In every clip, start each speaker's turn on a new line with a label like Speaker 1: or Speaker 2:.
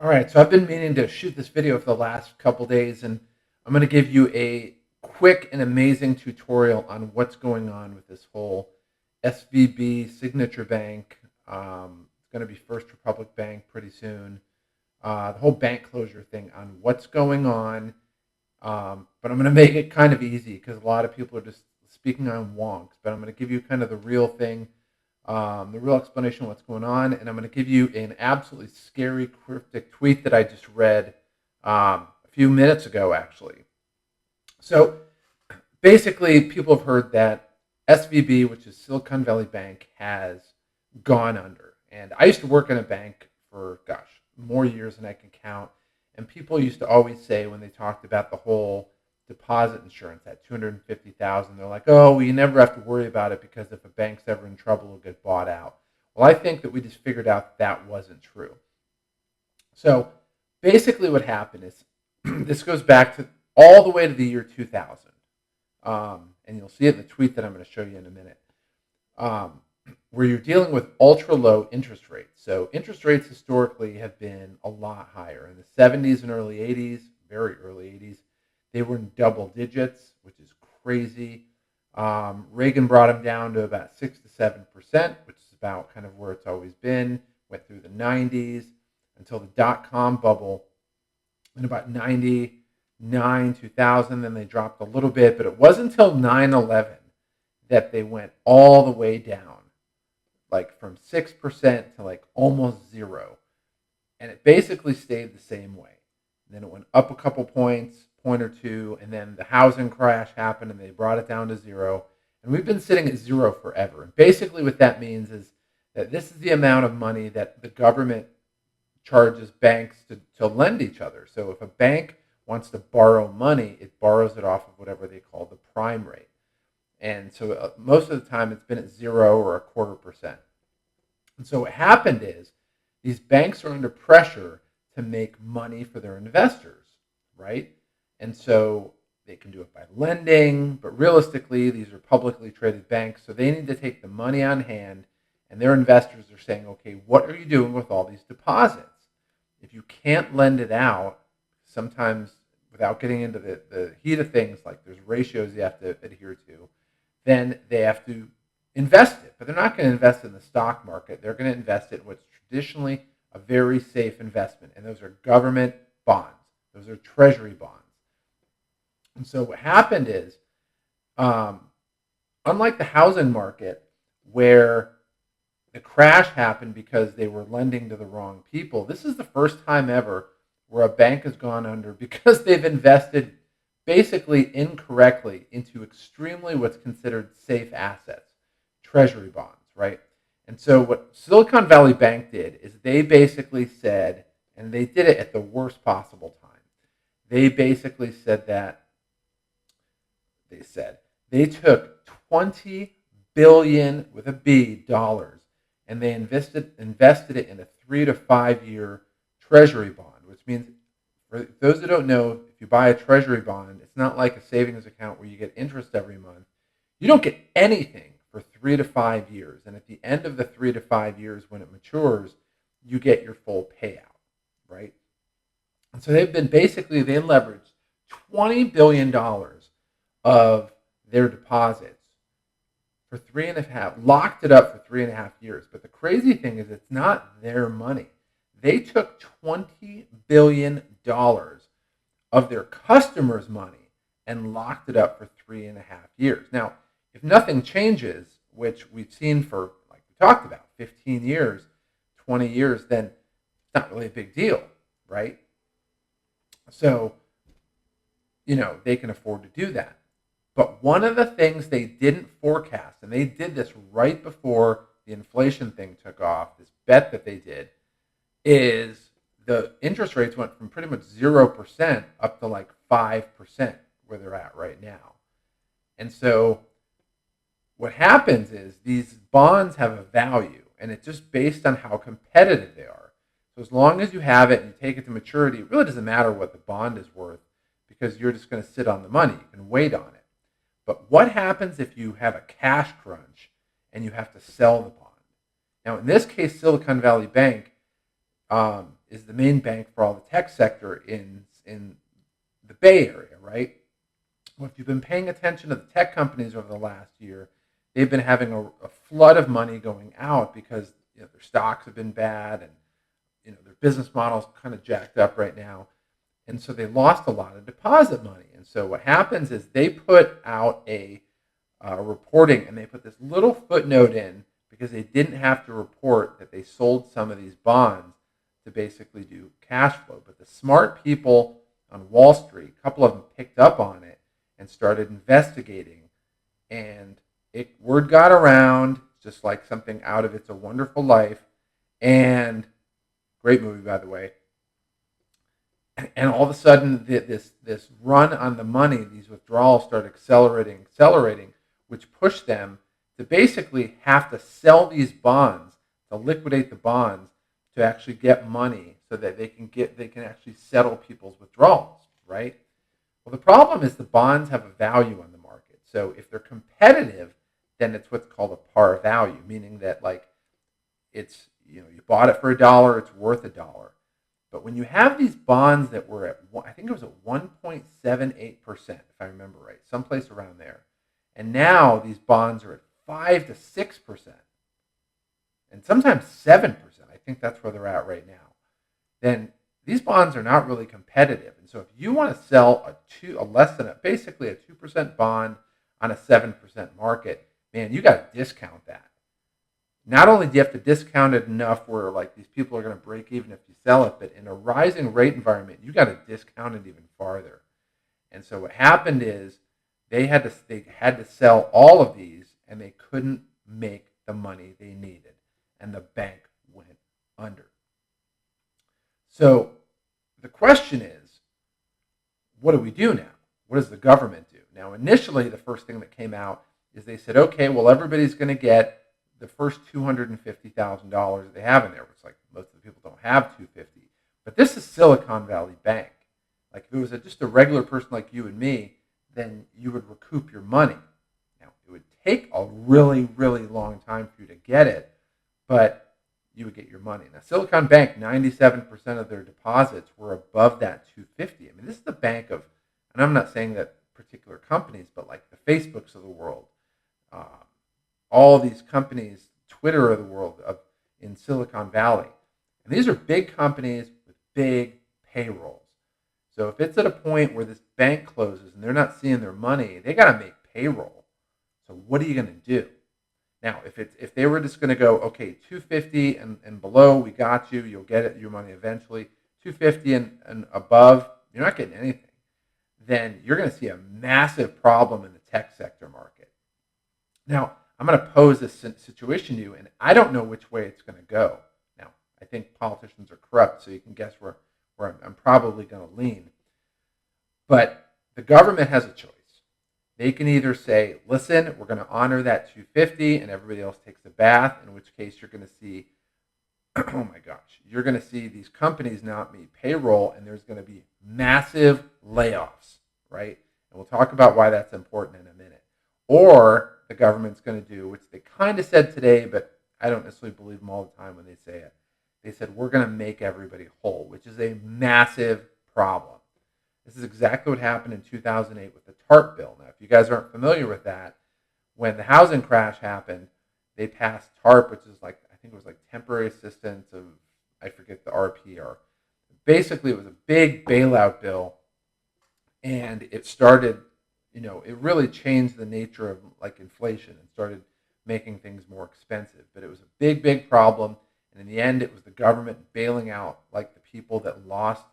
Speaker 1: All right, so I've been meaning to shoot this video for the last couple days, and I'm going to give you a quick and amazing tutorial on what's going on with this whole SVB Signature Bank. It's going to be First Republic Bank pretty soon. The whole bank closure thing on what's going on. But I'm going to make it kind of easy because a lot of people are just speaking on wonks. But I'm going to give you kind of the real thing, the real explanation of what's going on, and I'm going to give you an absolutely scary, cryptic tweet that I just read a few minutes ago, actually. So basically, people have heard that SVB, which is Silicon Valley Bank, has gone under. And I used to work in a bank for, gosh, more years than I can count. And people used to always say when they talked about the whole deposit insurance at 250,000, they're like, "Oh, well, you never have to worry about it because if a bank's ever in trouble, it'll get bought out." Well, I think that we just figured out that wasn't true. So basically, what happened is this goes back to all the way to the year 2000, and you'll see it in the tweet that I'm going to show you in a minute. Where you're dealing with ultra low interest rates. So interest rates historically have been a lot higher. In the 70s and early 80s, very early 80s, they were in double digits, which is crazy. Reagan brought them down to about 6 to 7%, which is about kind of where it's always been. Went through the 90s until the dot-com bubble in about 99, 2000. Then they dropped a little bit, but it wasn't until 9/11 that they went all the way down, like from 6% to like almost zero. And it basically stayed the same way. And then it went up a couple points, point or two, and then the housing crash happened and they brought it down to zero. And we've been sitting at zero forever. And basically what that means is that this is the amount of money that the government charges banks to lend each other. So if a bank wants to borrow money, it borrows it off of whatever they call the prime rate. And so most of the time it's been at zero or a quarter percent. And so what happened is these banks are under pressure to make money for their investors, right? And so they can do it by lending, but realistically, these are publicly traded banks, so they need to take the money on hand, and their investors are saying, okay, what are you doing with all these deposits? If you can't lend it out, sometimes without getting into the heat of things, like there's ratios you have to adhere to, then they have to invest it. But they're not going to invest in the stock market. They're going to invest it in what's traditionally a very safe investment, and those are government bonds. Those are treasury bonds. And so what happened is, unlike the housing market, where the crash happened because they were lending to the wrong people, this is the first time ever where a bank has gone under because they've invested basically incorrectly into extremely what's considered safe assets, treasury bonds, right? And so what Silicon Valley Bank did is they basically said, and they did it at the worst possible time. They basically said that they took 20 billion with a B dollars and they invested it in a 3 to 5 year treasury bond, which means for those who don't know, if you buy a treasury bond, it's not like a savings account where you get interest every month. You don't get anything for 3 to 5 years. And at the end of the 3 to 5 years, when it matures, you get your full payout, right? And so they leveraged $20 billion of their deposits for 3.5, locked it up for 3.5 years. But the crazy thing is it's not their money. They took $20 billion of their customers' money and locked it up for 3.5 years. Now, if nothing changes, which we've seen for, like we talked about, 15 years, 20 years, then it's not really a big deal, right? So, they can afford to do that. But one of the things they didn't forecast, and they did this right before the inflation thing took off, this bet that they did, is the interest rates went from pretty much 0% up to like 5% where they're at right now. And so what happens is these bonds have a value, and it's just based on how competitive they are. So as long as you have it and you take it to maturity, it really doesn't matter what the bond is worth because you're just going to sit on the money. You can wait on it. But what happens if you have a cash crunch and you have to sell the bond? Now, in this case, Silicon Valley Bank is the main bank for all the tech sector in the Bay Area, right? Well, if you've been paying attention to the tech companies over the last year, they've been having a flood of money going out because their stocks have been bad and their business models kind of jacked up right now, and so they lost a lot of deposit money. And so what happens is they put out a reporting, and they put this little footnote in because they didn't have to report that they sold some of these bonds to basically do cash flow. But the smart people on Wall Street, a couple of them picked up on it and started investigating, and word got around, just like something out of It's a Wonderful Life, and great movie, by the way. And all of a sudden, this run on the money, these withdrawals start accelerating, which pushed them to basically have to sell these bonds, to liquidate the bonds, to actually get money so that they can actually settle people's withdrawals, right? Well, the problem is the bonds have a value on the market. So if they're competitive, then it's what's called a par value, meaning that like it's you bought it for $1, it's worth $1. But when you have these bonds that were at, I think it was at 1.78%, if I remember right, someplace around there, and now these bonds are at 5 to 6%, and sometimes 7%. I think that's where they're at right now. Then these bonds are not really competitive, and so if you want to sell basically a 2% bond on a 7% market, man, you got to discount that. Not only do you have to discount it enough where like these people are going to break even if you sell it, but in a rising rate environment, you got to discount it even farther. And so what happened is they had to sell all of these, and they couldn't make the money they needed, and the bank went under. So the question is, what do we do now? What does the government do? Now, initially, the first thing that came out is they said, okay, well, everybody's going to get the first $250,000 they have in there, which like most of the people don't have $250,000. But this is Silicon Valley Bank. Like if it was just a regular person like you and me, then you would recoup your money. Now, it would take a really, really long time for you to get it, but you would get your money. Now, Silicon Bank, 97% of their deposits were above that $250,000. I mean, this is the bank of, and I'm not saying that particular companies, but like the Facebooks of the world, all these companies, Twitter of the world in Silicon Valley. And these are big companies with big payrolls. So if it's at a point where this bank closes and they're not seeing their money, they got to make payroll. So what are you going to do? Now, if they were just going to go, okay, 250 and below, we got you, you'll get your money eventually. 250 and above, you're not getting anything. Then you're going to see a massive problem in the tech sector market. Now, I'm going to pose this situation to you, and I don't know which way it's going to go. Now, I think politicians are corrupt, so you can guess where I'm probably going to lean. But the government has a choice. They can either say, listen, we're going to honor that 250 and everybody else takes a bath, in which case you're going to see, oh my gosh, you're going to see these companies not meet payroll, and there's going to be massive layoffs, right? And we'll talk about why that's important in a minute. Or the government's going to do, which they kind of said today, but I don't necessarily believe them all the time when they say it. They said, we're going to make everybody whole, which is a massive problem. This is exactly what happened in 2008 with the TARP bill. Now, if you guys aren't familiar with that, when the housing crash happened, they passed TARP, which is like, I think it was like temporary assistance of, I forget the RPR. Basically, it was a big bailout bill, and it started, it really changed the nature of like inflation and started making things more expensive. But it was a big, big problem. And in the end, it was the government bailing out like the people that lost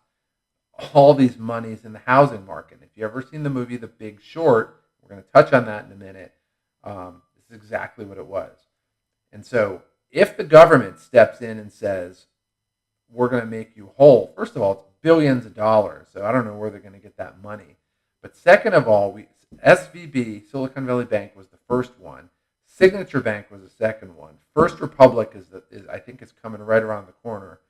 Speaker 1: all these monies in the housing market. If you ever seen the movie The Big Short, we're going to touch on that in a minute. This is exactly what it was. And so if the government steps in and says, we're going to make you whole, first of all, it's billions of dollars. So I don't know where they're going to get that money. But second of all, SVB, Silicon Valley Bank, was the first one. Signature Bank was the second one. First Republic is I think it's coming right around the corner.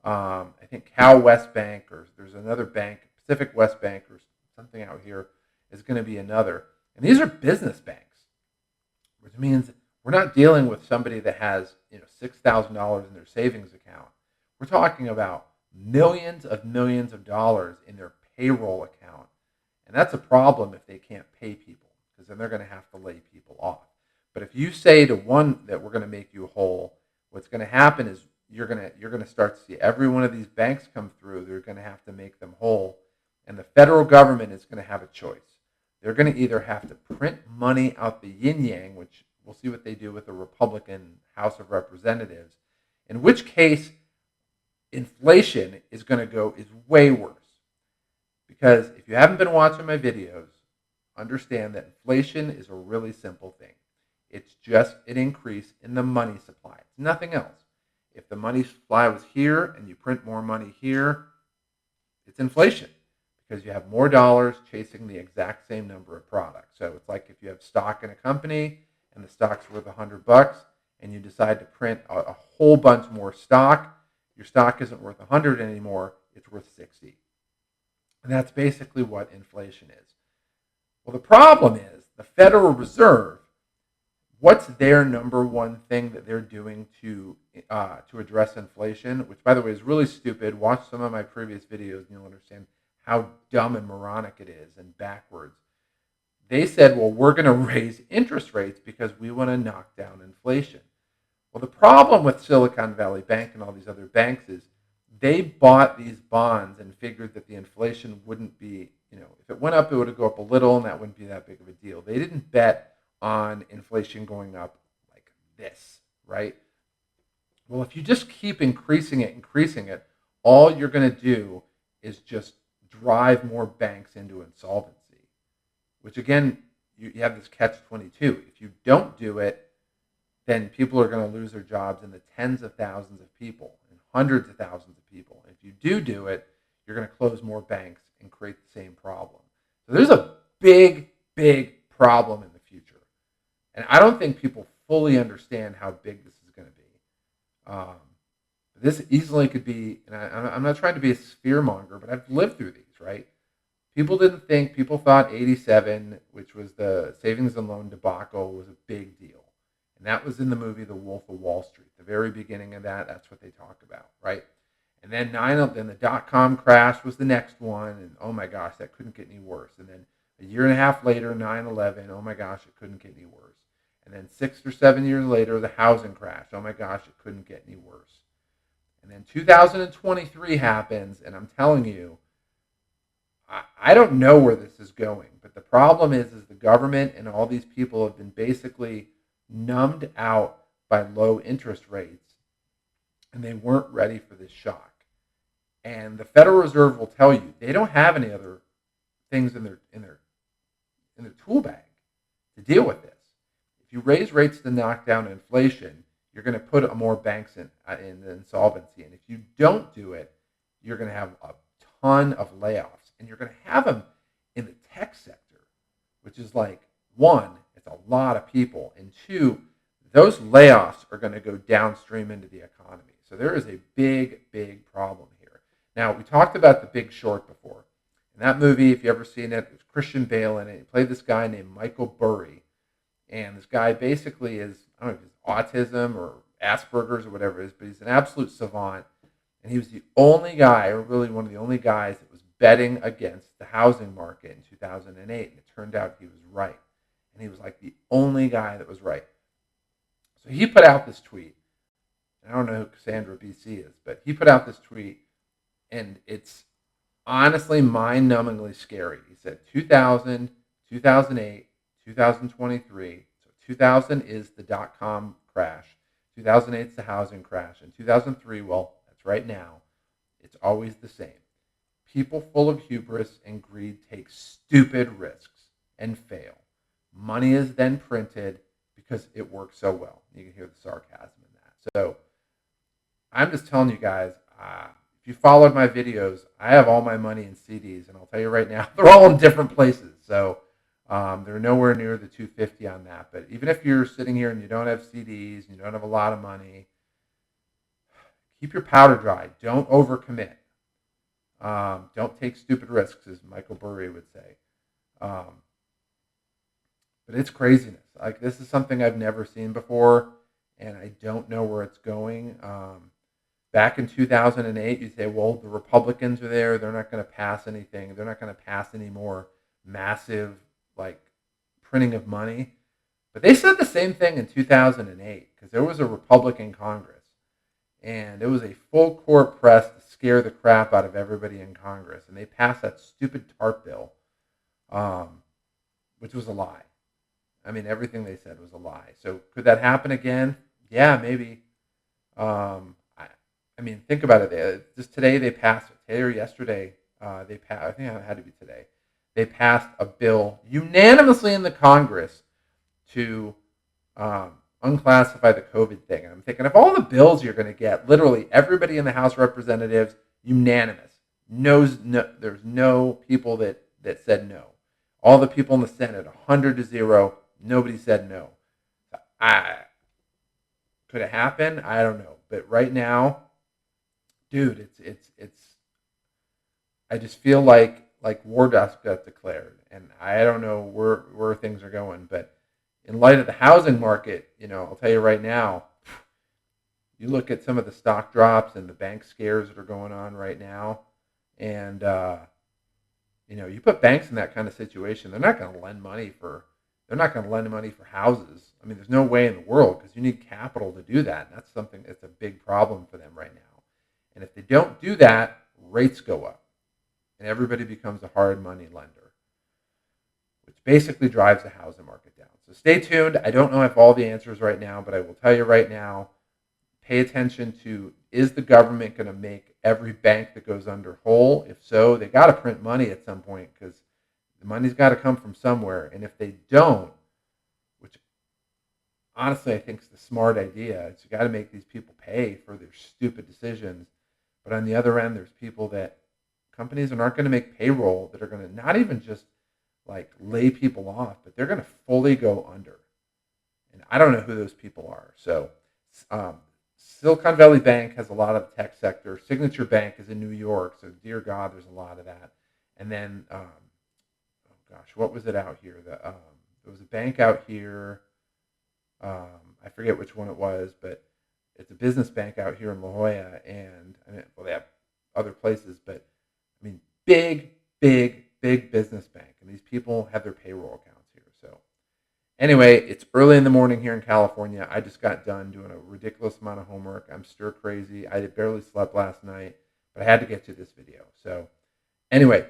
Speaker 1: I think Cal West Bank, or there's another bank, Pacific West Bank, or something out here is going to be another. And these are business banks, which means we're not dealing with somebody that has $6,000 in their savings account. We're talking about millions of dollars in their payroll account. And that's a problem if they can't pay people, because then they're going to have to lay people off. But if you say to one that we're going to make you whole, what's going to happen is you're going to start to see every one of these banks come through. They're going to have to make them whole, and the federal government is going to have a choice. They're going to either have to print money out the yin yang, which we'll see what they do with the Republican House of Representatives, in which case inflation is way worse. Because if you haven't been watching my videos, understand that inflation is a really simple thing. It's just an increase in the money supply. It's nothing else. If the money supply was here and you print more money here, it's inflation, because you have more dollars chasing the exact same number of products. So it's like if you have stock in a company and the stock's worth $100 and you decide to print a whole bunch more stock, your stock isn't worth 100 anymore, it's worth 60. And that's basically what inflation is. Well, the problem is the Federal Reserve, what's their number one thing that they're doing to address inflation, which, by the way, is really stupid. Watch some of my previous videos and you'll understand how dumb and moronic it is and backwards. They said, well, we're going to raise interest rates because we want to knock down inflation. Well, the problem with Silicon Valley Bank and all these other banks is they bought these bonds and figured that the inflation wouldn't be, if it went up, it would go up a little and that wouldn't be that big of a deal. They didn't bet on inflation going up like this, right? Well, if you just keep increasing it, all you're going to do is just drive more banks into insolvency, which again, you have this catch-22. If you don't do it, then people are going to lose their jobs in the tens of thousands of people and hundreds of thousands of people. If you do it, you're going to close more banks and create the same problem. So there's a big, big problem in the future. And I don't think people fully understand how big this is going to be. This easily could be, and I'm not trying to be a sphere monger, but I've lived through these, right? People thought 87, which was the savings and loan debacle, was a big deal. And that was in the movie The Wolf of Wall Street. The very beginning of that's what they talk about, right? And then then the dot-com crash was the next one, and oh my gosh, that couldn't get any worse. And then a year and a half later, 9/11, oh my gosh, it couldn't get any worse. And then 6 or 7 years later, the housing crash, oh my gosh, it couldn't get any worse. And then 2023 happens, and I'm telling you, I don't know where this is going. But the problem is the government and all these people have been basically numbed out by low interest rates, and they weren't ready for this shock. And the Federal Reserve will tell you they don't have any other things in their tool bag to deal with this. If you raise rates to knock down inflation, you're going to put more banks in insolvency, and if you don't do it, you're going to have a ton of layoffs, and you're going to have them in the tech sector, which is like, one, it's a lot of people, and two, those layoffs are going to go downstream into the economy. So there is a big, big problem here. Now, we talked about The Big Short before. In that movie, if you've ever seen it, there's Christian Bale in it. He played this guy named Michael Burry, and this guy basically is, I don't know if it's autism or Asperger's or whatever it is, but he's an absolute savant, and he was the only guy, or really one of the only guys, that was betting against the housing market in 2008, and it turned out he was right. And he was like the only guy that was right. So he put out this tweet. I don't know who Cassandra BC is, but he put out this tweet, and it's honestly mind-numbingly scary. He said 2000, 2008, 2023. So 2000 is the dot-com crash. 2008 is the housing crash. And 2003, well, that's right now. It's always the same. People full of hubris and greed take stupid risks and fail. Money is then printed because it works so well. You can hear the sarcasm in that. So I'm just telling you guys, if you followed my videos, I have all my money in CDs, and I'll tell you right now, they're all in different places. So they're nowhere near the 250 on that. But even if you're sitting here and you don't have CDs and you don't have a lot of money, keep your powder dry. Don't overcommit. Don't take stupid risks, as Michael Burry would say. But it's craziness. Like, this is something I've never seen before, and I don't know where it's going. Back in 2008, you say, well, the Republicans are there. They're not going to pass anything. They're not going to pass any more massive, like, printing of money. But they said the same thing in 2008 because there was a Republican Congress and it was a full court press to scare the crap out of everybody in Congress. And they passed that stupid TARP bill, um, which was a lie. I mean, everything they said was a lie. So could that happen again? Yeah, maybe. I mean, think about it. Just today they passed it. Today or yesterday, they passed. I think it had to be today. They passed a bill unanimously in the Congress to unclassify the COVID thing. And I'm thinking of all the bills you're going to get, literally everybody in the House of Representatives, unanimous. There's no people that said no. All the people in the Senate, 100-0, nobody said no. Could it happen? I don't know. But right now, dude, it's. I just feel like war just got declared, and I don't know where things are going. But in light of the housing market, I'll tell you right now, you look at some of the stock drops and the bank scares that are going on right now, and you put banks in that kind of situation, they're not going to lend money for houses. I mean, there's no way in the world because you need capital to do that. And that's something that's a big problem for them right now. And if they don't do that, rates go up, and everybody becomes a hard money lender, which basically drives the housing market down. So stay tuned. I don't know if I have all the answers right now, but I will tell you right now, pay attention to, is the government going to make every bank that goes under whole? If so, they got to print money at some point because the money's got to come from somewhere. And if they don't, which honestly I think is the smart idea, is you got to make these people pay for their stupid decisions. But on the other end, there's people that companies aren't going to make payroll, that are going to not even just like lay people off, but they're going to fully go under. And I don't know who those people are. So Silicon Valley Bank has a lot of the tech sector. Signature Bank is in New York. So dear God, there's a lot of that. And then, oh gosh, what was it out here? There was a bank out here. I forget which one it was, but it's a business bank out here in La Jolla. And they have other places, but I mean, big business bank. And these people have their payroll accounts here. So anyway, it's early in the morning here in California. I just got done doing a ridiculous amount of homework. I'm stir crazy. I barely slept last night, but I had to get to this video. So anyway,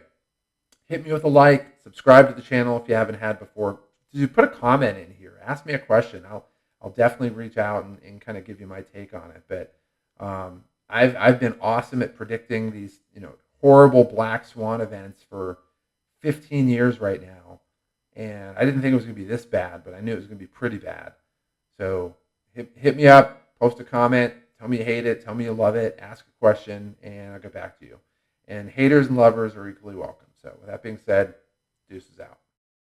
Speaker 1: hit me with a like, subscribe to the channel if you haven't had before. Put a comment in here. Ask me a question. I'll definitely reach out and kind of give you my take on it. But I've been awesome at predicting these horrible black swan events for 15 years right now. And I didn't think it was going to be this bad, but I knew it was going to be pretty bad. So hit me up, post a comment, tell me you hate it, tell me you love it, ask a question, and I'll get back to you. And haters and lovers are equally welcome. So with that being said, deuces out.